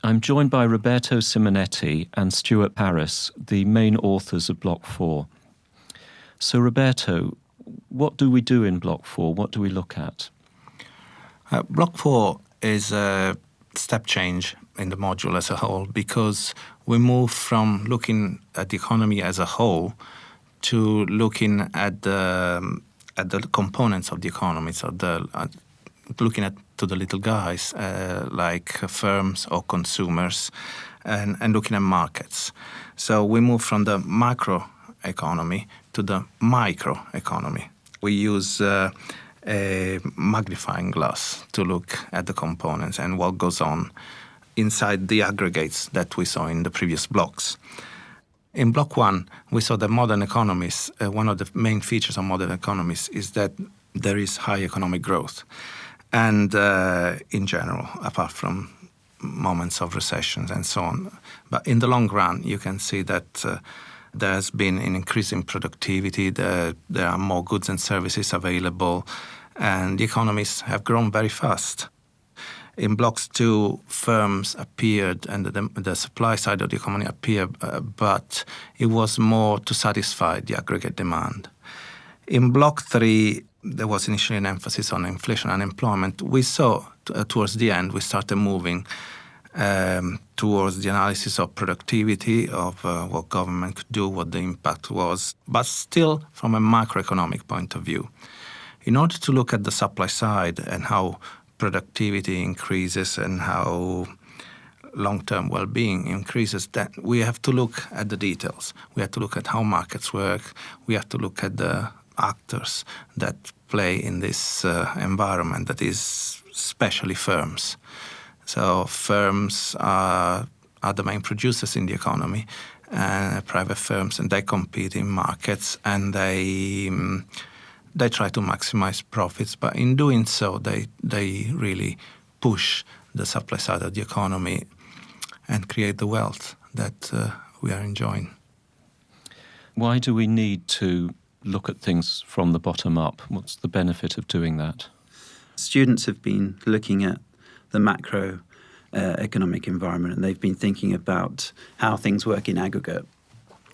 I'm joined by Roberto Simonetti and Stuart Paris, the main authors of Block 4. So, Roberto, what do we do in Block 4? What do we look at? Block 4 is a step change in the module as a whole, because we move from looking at the economy as a whole to looking at the components of the economy, so looking at to the little guys like firms or consumers, and looking at markets. So we move from the macro economy to the micro economy. We use a magnifying glass to look at the components and what goes on inside the aggregates that we saw in the previous blocks. In Block 1, we saw that modern economies, one of the main features of modern economies is that there is high economic growth. And in general, apart from moments of recessions and so on. But in the long run, you can see that there has been an increase in productivity, there are more goods and services available, and the economies have grown very fast. In Blocks 2, firms appeared and the supply side of the economy appeared, but it was more to satisfy the aggregate demand. In Block 3, there was initially an emphasis on inflation and unemployment. We saw towards the end, we started moving towards the analysis of productivity, of what government could do, what the impact was, but still from a macroeconomic point of view. In order to look at the supply side and how productivity increases and how long-term well-being increases, that we have to look at the details. We have to look at how markets work. We have to look at the actors that play in this environment, that is especially firms. So firms are the main producers in the economy, private firms, and they compete in markets, and they try to maximize profits. But in doing so, they really push the supply side of the economy and create the wealth that we are enjoying. Why do we need to look at things from the bottom up? What's the benefit of doing that? Students have been looking at the macro economic environment, and they've been thinking about how things work in aggregate,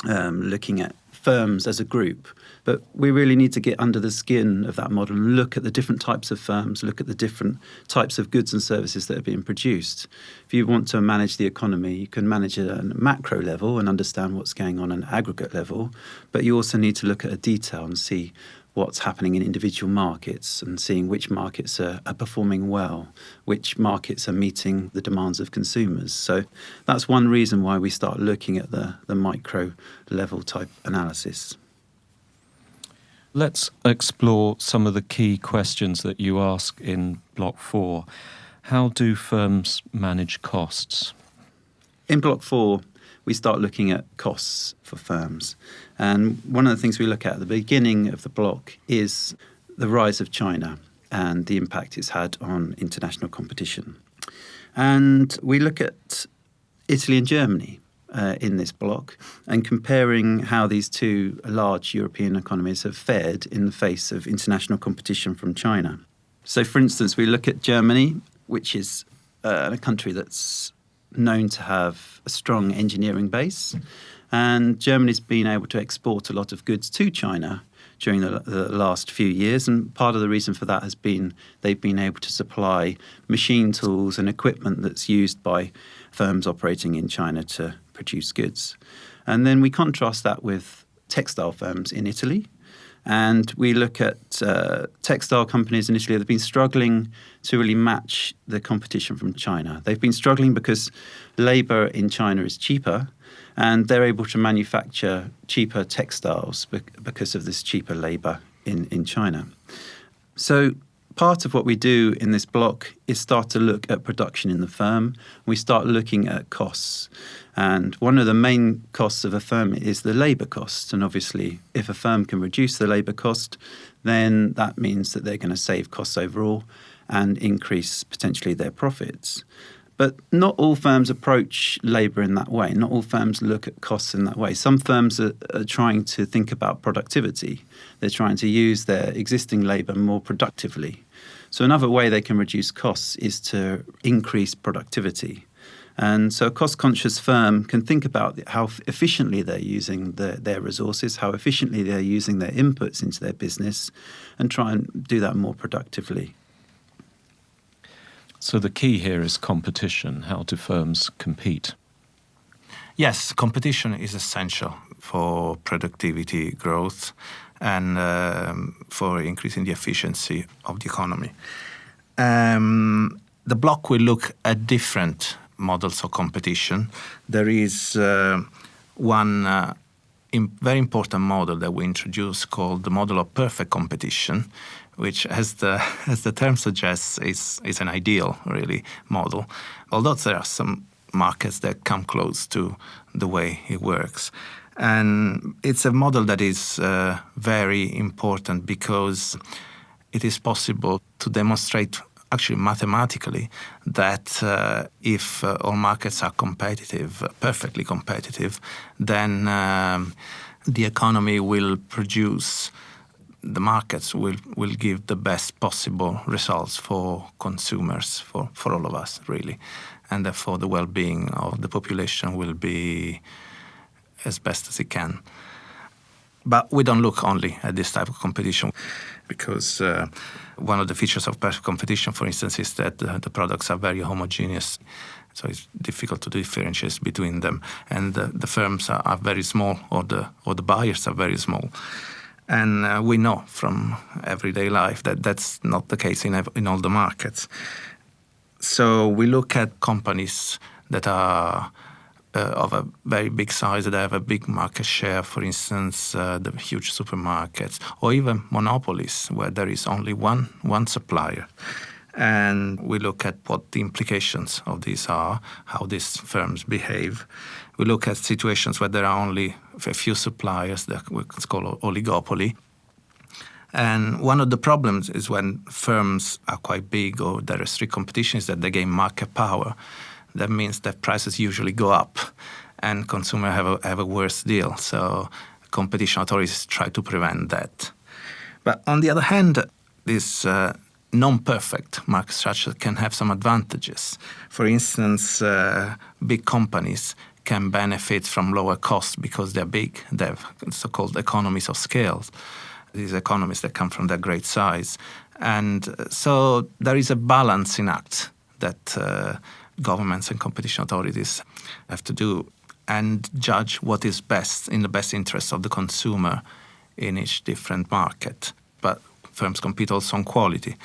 looking at firms as a group. But we really need to get under the skin of that model and look at the different types of firms, look at the different types of goods and services that are being produced. If you want to manage the economy, you can manage it at a macro level and understand what's going on at an aggregate level, but you also need to look at a detail and see what's happening in individual markets and seeing which markets are performing well, which markets are meeting the demands of consumers. So that's one reason why we start looking at the micro level type analysis. Let's explore some of the key questions that you ask in Block 4. How do firms manage costs? In Block 4, we start looking at costs for firms. And one of the things we look at the beginning of the block is the rise of China and the impact it's had on international competition. And we look at Italy and Germany in this block and comparing how these two large European economies have fared in the face of international competition from China. So, for instance, we look at Germany, which is a country that's known to have a strong engineering base, and Germany's been able to export a lot of goods to China during the last few years, and part of the reason for that has been they've been able to supply machine tools and equipment that's used by firms operating in China to produce goods. And then we contrast that with textile firms in Italy, and we look at textile companies in Italy that have been struggling to really match the competition from China. They've been struggling because labour in China is cheaper, and they're able to manufacture cheaper textiles because of this cheaper labour in China. So part of what we do in this block is start to look at production in the firm. We start looking at costs. And one of the main costs of a firm is the labour cost. And obviously, if a firm can reduce the labour cost, then that means that they're going to save costs overall and increase potentially their profits. But not all firms approach labour in that way. Not all firms look at costs in that way. Some firms are trying to think about productivity. They're trying to use their existing labour more productively. So another way they can reduce costs is to increase productivity. And so a cost-conscious firm can think about how efficiently they're using their resources, how efficiently they're using their inputs into their business, and try and do that more productively. So the key here is competition. How do firms compete? Yes, competition is essential for productivity growth and for increasing the efficiency of the economy. The block will look at different models of competition. There is one very important model that we introduced called the model of perfect competition, which, as the term suggests, is an ideal, really, model. Although there are some markets that come close to the way it works. And it's a model that is very important because it is possible to demonstrate, actually mathematically, that if all markets are competitive, perfectly competitive, then the economy will produce, the markets will give the best possible results for consumers, for all of us, really. And therefore the well-being of the population will be as best as it can. But we don't look only at this type of competition, because one of the features of perfect competition, for instance, is that the products are very homogeneous. So it's difficult to differentiate between them. And the firms are very small, or the buyers are very small. And we know from everyday life that that's not the case in all the markets. So we look at companies that are of a very big size, that have a big market share, for instance, the huge supermarkets, or even monopolies where there is only one supplier. And we look at what the implications of these are, how these firms behave. We look at situations where there are only a few suppliers, that we call oligopoly. And one of the problems is when firms are quite big or there is strict competition, is that they gain market power. That means that prices usually go up and consumers have a worse deal. So competition authorities try to prevent that. But on the other hand, this non-perfect market structure can have some advantages. For instance, big companies can benefit from lower costs because they're big. They have so-called economies of scale. These economies that come from their great size. And so there is a balancing act that governments and competition authorities have to do and judge what is best, in the best interest of the consumer in each different market. But firms compete also on quality.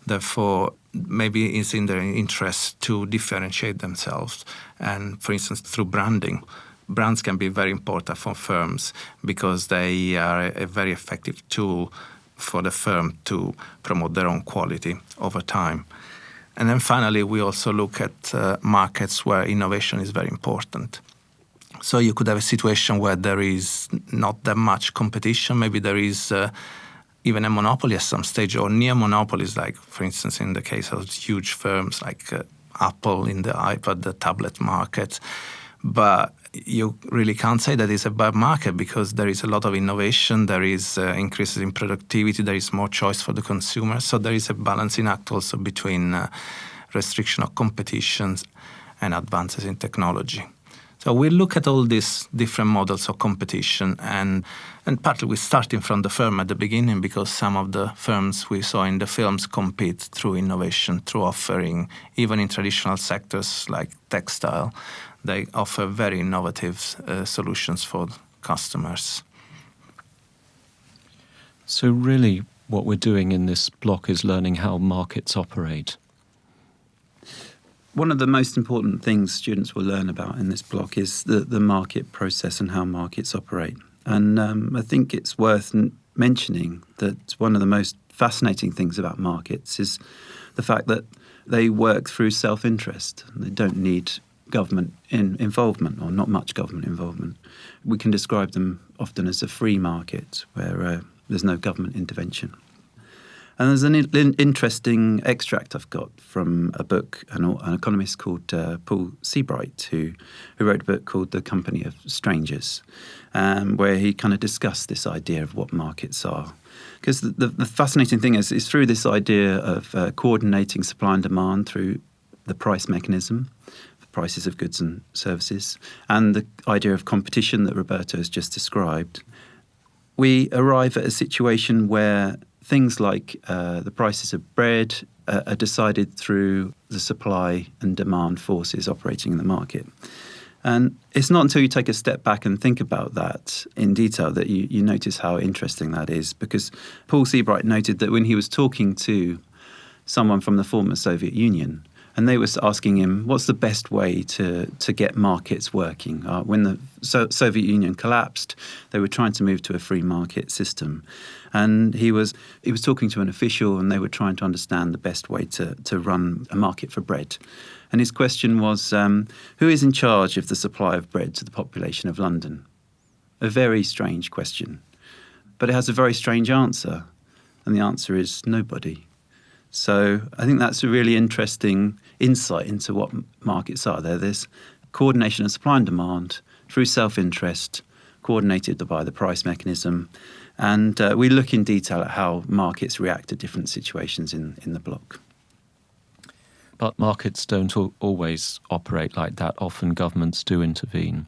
Therefore, maybe it's in their interest to differentiate themselves. And for instance, through branding. Brands can be very important for firms because they are a very effective tool for the firm to promote their own quality over time. And then finally, we also look at markets where innovation is very important. So you could have a situation where there is not that much competition. Maybe there is even a monopoly at some stage, or near monopolies, like, for instance, in the case of huge firms like Apple in the iPad, the tablet market. But you really can't say that it's a bad market because there is a lot of innovation, there is increases in productivity, there is more choice for the consumer. So there is a balancing act also between restriction of competitions and advances in technology. So we look at all these different models of competition, and partly we're starting from the firm at the beginning because some of the firms we saw in the films compete through innovation, through offering, even in traditional sectors like textile, they offer very innovative solutions for customers. So really what we're doing in this block is learning how markets operate. One of the most important things students will learn about in this block is the market process and how markets operate. And I think it's worth mentioning that one of the most fascinating things about markets is the fact that they work through self-interest. They don't need government involvement, or not much government involvement. We can describe them often as a free market where there's no government intervention. And there's an interesting extract I've got from a book, an economist called Paul Seabright, who wrote a book called The Company of Strangers, where he kind of discussed this idea of what markets are. Because the fascinating thing is through this idea of coordinating supply and demand through the price mechanism, prices of goods and services, and the idea of competition that Roberto has just described, we arrive at a situation where things like the prices of bread are decided through the supply and demand forces operating in the market. And it's not until you take a step back and think about that in detail that you notice how interesting that is, because Paul Seabright noted that when he was talking to someone from the former Soviet Union, and they were asking him, what's the best way to get markets working? When the Soviet Union collapsed, they were trying to move to a free market system. And he was talking to an official, and they were trying to understand the best way to run a market for bread. And his question was, who is in charge of the supply of bread to the population of London? A very strange question. But it has a very strange answer. And the answer is nobody. So I think that's a really interesting insight into what markets are. There's coordination of supply and demand through self-interest, coordinated by the price mechanism. And we look in detail at how markets react to different situations in the block. But markets don't always operate like that. Often governments do intervene.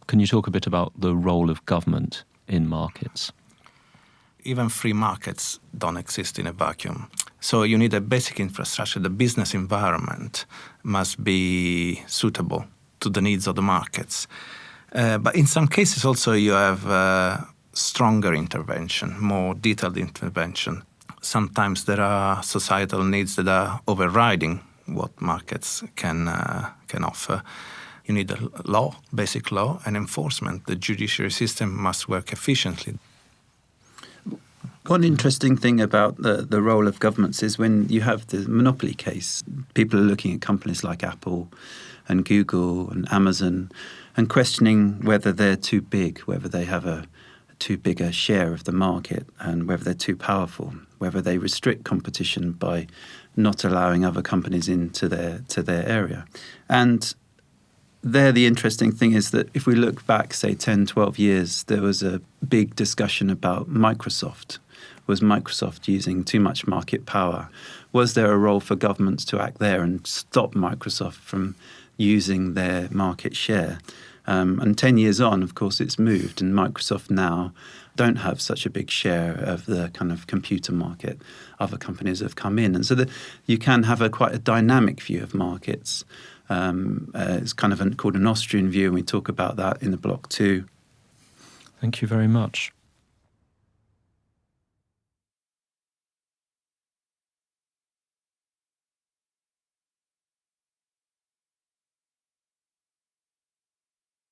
Can you talk a bit about the role of government in markets? Even free markets don't exist in a vacuum. So you need a basic infrastructure. The business environment must be suitable to the needs of the markets. But in some cases also you have stronger intervention, more detailed intervention. Sometimes there are societal needs that are overriding what markets can offer. You need a law, basic law, and enforcement. The judiciary system must work efficiently. One interesting thing about the role of governments is when you have the monopoly case, people are looking at companies like Apple and Google and Amazon and questioning whether they're too big, whether they have a too big a share of the market, and whether they're too powerful, whether they restrict competition by not allowing other companies into their area. And there, the interesting thing is that if we look back, say, 10, 12 years, there was a big discussion about Microsoft. Was Microsoft using too much market power? Was there a role for governments to act there and stop Microsoft from using their market share? And 10 years on, of course, it's moved, and Microsoft now don't have such a big share of the kind of computer market. Other companies have come in. And so you can have quite a dynamic view of markets. It's kind of called an Austrian view, and we talk about that in the block too. Thank you very much.